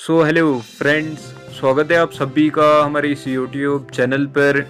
So hello friends, स्वागत है आप सभी का हमारे इस यूट्यूब चैनल पर।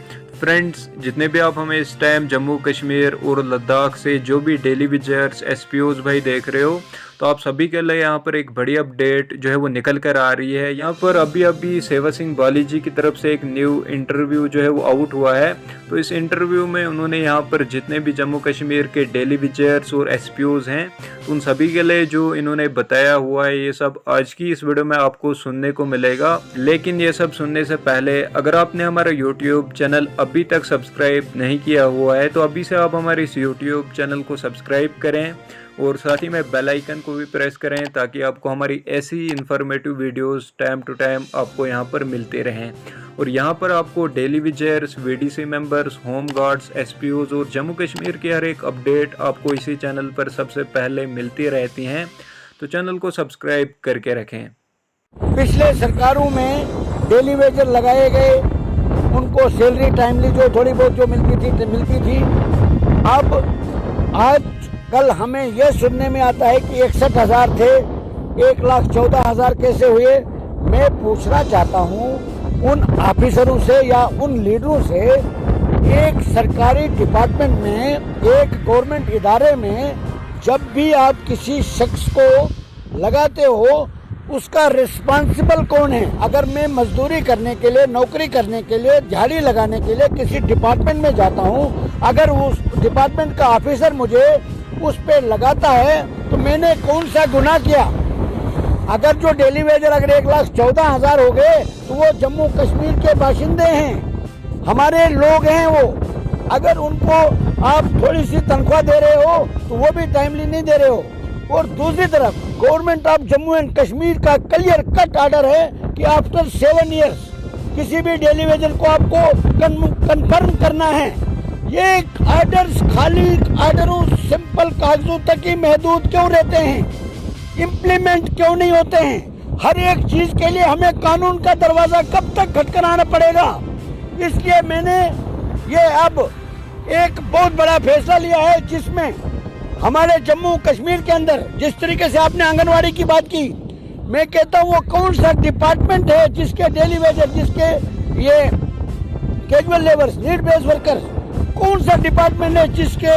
फ्रेंड्स, जितने भी आप हमें इस टाइम जम्मू कश्मीर और लद्दाख से जो भी डेली विजर्स एसपीओज भाई देख रहे हो, तो आप सभी के लिए यहाँ पर एक बड़ी अपडेट जो है वो निकल कर आ रही है। यहाँ पर अभी अभी सेवा सिंह बाली जी की तरफ से एक न्यू इंटरव्यू जो है वो आउट हुआ है। तो इस इंटरव्यू में उन्होंने यहाँ पर जितने भी जम्मू कश्मीर के डेली विजर्स और एसपीओज हैं, तो उन सभी के लिए जो इन्होंने बताया हुआ है, ये सब आज की इस वीडियो में आपको सुनने को मिलेगा। लेकिन ये सब सुनने से पहले अगर आपने हमारा यूट्यूब चैनल अभी तक सब्सक्राइब नहीं किया हुआ है, तो अभी से आप हमारे इस यूट्यूब चैनल को सब्सक्राइब करें और साथ ही में बेल आइकन को भी प्रेस करें, ताकि आपको हमारी ऐसी informative videos time to time आपको यहाँ पर मिलते रहें। और यहाँ पर आपको daily wagers, VDC members, home guards, SPOs और जम्मू कश्मीर की हर एक अपडेट आपको इसी चैनल पर सबसे पहले मिलती रहती हैं। तो चैनल को सब्सक्राइब करके रखें। पिछले सरकारों में डेली वेजर लगाए गए, उनको सैलरी टाइमली जो थोड़ी बहुत जो मिलती थी। अब आज कल हमें यह सुनने में आता है कि 61,000 थे, 1,14,000 कैसे हुए। मैं पूछना चाहता हूं उन ऑफिसरों से या उन लीडरों से, एक सरकारी डिपार्टमेंट में, एक गवर्नमेंट इदारे में जब भी आप किसी शख्स को लगाते हो, उसका रिस्पॉन्सिबल कौन है। अगर मैं मजदूरी करने के लिए, नौकरी करने के लिए, झाड़ी लगाने के लिए किसी डिपार्टमेंट में जाता हूं, अगर उस डिपार्टमेंट का ऑफिसर मुझे उस पे लगाता है तो मैंने कौन सा गुनाह किया। अगर जो डेली वेजर अगर 1,14,000 हो गए तो वो जम्मू कश्मीर के बाशिंदे हैं, हमारे लोग हैं वो। अगर उनको आप थोड़ी सी तनख्वाह दे रहे हो तो वो भी टाइमली नहीं दे रहे हो। और दूसरी तरफ government of Jammu and Kashmir का क्लियर कट ऑर्डर है कि आफ्टर 7 ईयर्स किसी भी डेली वेजर को आपको कंफर्म करना है। ये ऑर्डर्स खाली ऑर्डरों, सिंपल कागजों तक ही महदूद क्यों रहते हैं, इम्प्लीमेंट क्यों नहीं होते हैं। हर एक चीज के लिए हमें कानून का दरवाजा कब तक खटखटाना पड़ेगा। इसलिए मैंने ये अब एक बहुत बड़ा फैसला लिया है, जिसमें हमारे जम्मू कश्मीर के अंदर, जिस तरीके से आपने आंगनवाड़ी की बात की, मैं कहता हूँ वो कौन सा डिपार्टमेंट है जिसके डेली वेजर, जिसके ये casual labours, need based workers, कौन सा डिपार्टमेंट है जिसके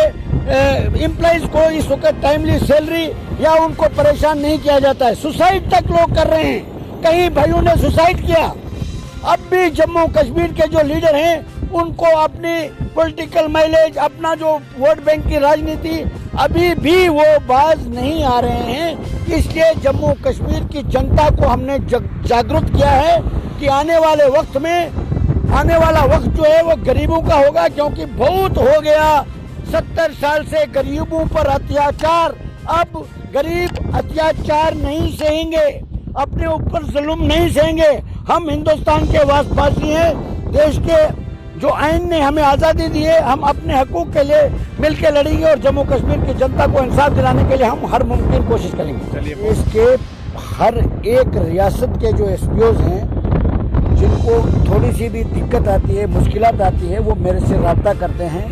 एम्प्लॉइज को इस वक्त टाइमली सैलरी या उनको परेशान नहीं किया जाता है। सुसाइड तक लोग कर रहे हैं, कई भाइयों ने सुसाइड किया। अब भी जम्मू कश्मीर के जो लीडर हैं उनको अपनी पॉलिटिकल माइलेज, अपना जो वोट बैंक की राजनीति, अभी भी वो बाज नहीं आ रहे हैं। इसलिए जम्मू कश्मीर की जनता को हमने जागरूक किया है कि आने वाले वक्त में, आने वाला वक्त जो है वो गरीबों का होगा, क्योंकि बहुत हो गया 70 साल से गरीबों पर अत्याचार। अब गरीब अत्याचार नहीं सहेंगे, अपने ऊपर जुल्म नहीं सहेंगे। हम हिंदुस्तान के वासी हैं, देश के जो आइन ने हमें आज़ादी दी है, हम अपने हकूक़ के लिए मिलकर लड़ेंगे और जम्मू कश्मीर की जनता को इंसाफ दिलाने के लिए हम हर मुमकिन कोशिश करेंगे। इसके हर एक रियासत के जो एसपीओज हैं, जिनको थोड़ी सी भी दिक्कत आती है, मुश्किलात आती है, वो मेरे से रब्ता करते हैं।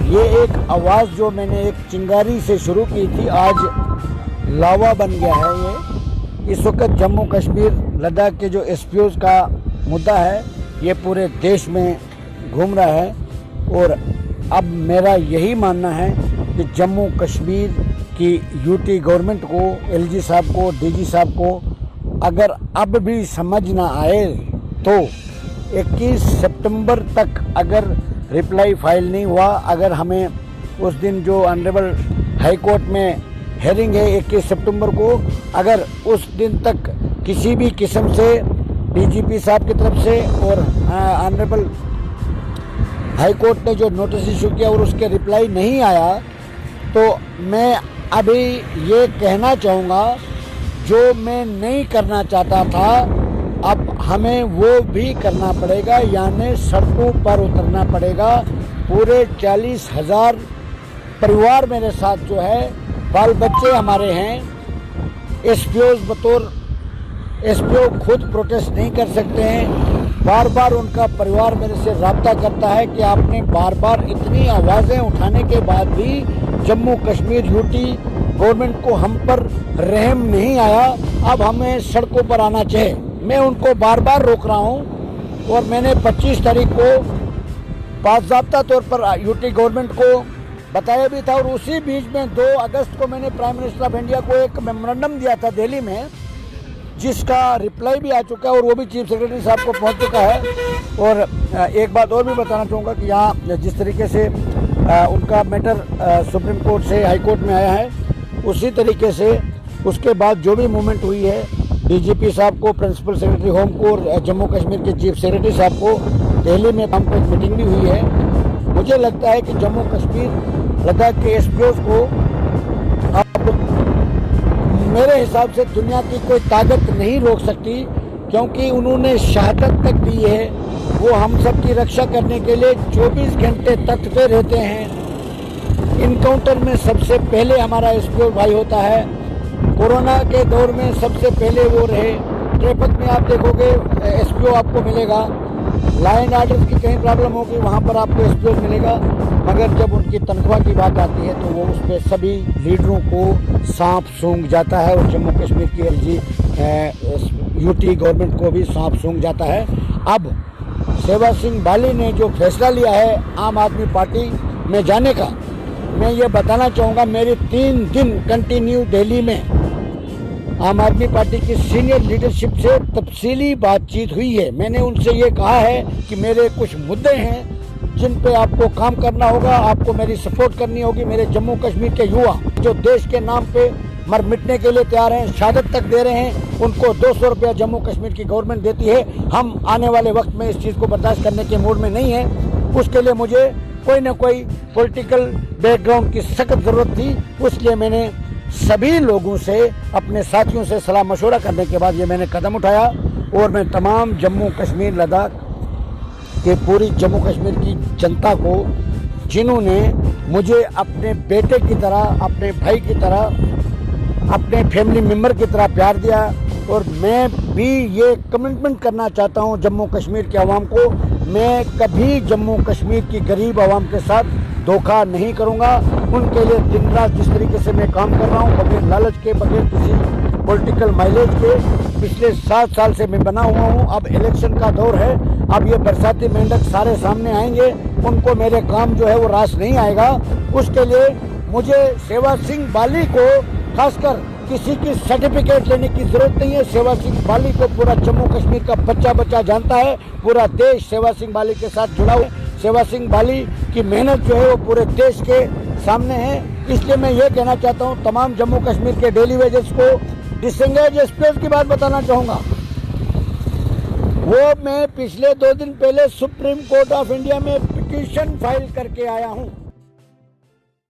ये एक आवाज़ जो मैंने एक चिंगारी से शुरू की थी, आज लावा बन गया है। ये इस वक्त जम्मू कश्मीर, लद्दाख के जो एसपीओज का मुद्दा है, ये पूरे देश में घूम रहा है। और अब मेरा यही मानना है कि जम्मू कश्मीर की यूटी गवर्नमेंट को, एलजी साहब को, डीजी साहब को अगर अब भी समझ ना आए तो 21 सितंबर तक अगर रिप्लाई फाइल नहीं हुआ, अगर हमें उस दिन जो ऑनरेबल हाई कोर्ट में हेयरिंग है 21 सितंबर को, अगर उस दिन तक किसी भी किस्म से डीजीपी साहब की तरफ से और ऑनरेबल हाई कोर्ट ने जो नोटिस इशू किया और उसके रिप्लाई नहीं आया, तो मैं अभी ये कहना चाहूँगा, जो मैं नहीं करना चाहता था अब हमें वो भी करना पड़ेगा, यानी सड़कों पर उतरना पड़ेगा। पूरे 40,000 परिवार मेरे साथ जो है, बाल बच्चे हमारे हैं। एसपीओ बतौर एसपीओ खुद प्रोटेस्ट नहीं कर सकते हैं, बार बार उनका परिवार मेरे से राब्ता करता है कि आपने बार बार इतनी आवाज़ें उठाने के बाद भी जम्मू कश्मीर यूटी गवर्नमेंट को हम पर रहम नहीं आया, अब हमें सड़कों पर आना चाहिए। मैं उनको बार बार रोक रहा हूं और मैंने 25 तारीख को बाज़ाब्ता तौर पर यूटी गवर्नमेंट को बताया भी था और उसी बीच में 2 अगस्त को मैंने प्राइम मिनिस्टर ऑफ इंडिया को एक मेमोरेंडम दिया था दिल्ली में, जिसका रिप्लाई भी आ चुका है और वो भी चीफ सेक्रेटरी साहब को पहुंच चुका है। और एक बात और भी बताना चाहूँगा कि यहाँ जिस तरीके से उनका मैटर सुप्रीम कोर्ट से हाई कोर्ट में आया है, उसी तरीके से उसके बाद जो भी मूवमेंट हुई है, डीजीपी साहब को, प्रिंसिपल सेक्रेटरी होम को और जम्मू कश्मीर के चीफ सेक्रेटरी साहब को दिल्ली में हमको एक मीटिंग भी हुई है। मुझे लगता है कि जम्मू कश्मीर लद्दाख के एसपीओज को अब मेरे हिसाब से दुनिया की कोई ताकत नहीं रोक सकती, क्योंकि उन्होंने शहादत तक दी है। वो हम सब की रक्षा करने के लिए 24 घंटे तख्त पे रहते हैं। इनकाउंटर में सबसे पहले हमारा एसपीओ भाई होता है। कोरोना के दौर में सबसे पहले वो रहे। ट्रैफिक में आप देखोगे एसपीओ आपको मिलेगा, लाइन आर्डर की कहीं प्रॉब्लम होगी वहाँ पर आपको एसपीओ मिलेगा, मगर जब उनकी तनख्वाह की बात आती है तो वो उस पर सभी लीडरों को सांप सूंघ जाता है और जम्मू कश्मीर की एलजी यूटी गवर्नमेंट को भी सांप सूंघ जाता है। अब सेवा सिंह बाली ने जो फैसला लिया है आम आदमी पार्टी में जाने का, मैं ये बताना चाहूँगा, मेरी 3 दिन कंटिन्यू दिल्ली में आम आदमी पार्टी की सीनियर लीडरशिप से तफसीली बातचीत हुई है। मैंने उनसे ये कहा है कि मेरे कुछ मुद्दे हैं जिन पे आपको काम करना होगा, आपको मेरी सपोर्ट करनी होगी। मेरे जम्मू कश्मीर के युवा जो देश के नाम पे मर मिटने के लिए तैयार हैं, शहादत तक दे रहे हैं, उनको 200 रुपया जम्मू कश्मीर की गवर्नमेंट देती है। हम आने वाले वक्त में इस चीज़ को बर्दाश्त करने के मूड में नहीं है। उसके लिए मुझे कोई ना कोई पॉलिटिकल बैकग्राउंड की सख्त ज़रूरत थी। उसलिए मैंने सभी लोगों से, अपने साथियों से सलाह मशवरा करने के बाद ये मैंने कदम उठाया और मैं तमाम जम्मू कश्मीर लद्दाख के पूरी जम्मू कश्मीर की जनता को, जिन्होंने मुझे अपने बेटे की तरह, अपने भाई की तरह, अपने फैमिली मेम्बर की तरह प्यार दिया, और मैं भी ये कमिटमेंट करना चाहता हूँ जम्मू कश्मीर के अवाम को, मैं कभी जम्मू कश्मीर की गरीब आवाम के साथ धोखा नहीं करूँगा। उनके लिए दिन रात जिस तरीके से मैं काम कर रहा हूँ, बगैर लालच के, बगैर किसी पॉलिटिकल माइलेज के, पिछले 7 साल से मैं बना हुआ हूँ। अब इलेक्शन का दौर है, अब ये बरसाती मेंढक सारे सामने आएंगे, उनको मेरे काम जो है वो रास नहीं आएगा। उसके लिए मुझे सेवा सिंह बाली को खासकर किसी की सर्टिफिकेट लेने की जरूरत नहीं है। सेवा सिंह बाली को पूरा जम्मू कश्मीर का बच्चा बच्चा जानता है, पूरा देश सेवा सिंह बाली के साथ जुड़ा हुआ है। सेवा सिंह बाली की मेहनत जो है वो पूरे देश के सामने है। इसलिए मैं ये कहना चाहता हूँ तमाम जम्मू कश्मीर के डेली वेजेस को, डिसंगेज एसपीओज की बात बताना चाहूँगा। वो मैं पिछले 2 दिन पहले सुप्रीम कोर्ट ऑफ इंडिया में पिटीशन फाइल करके आया हूँ।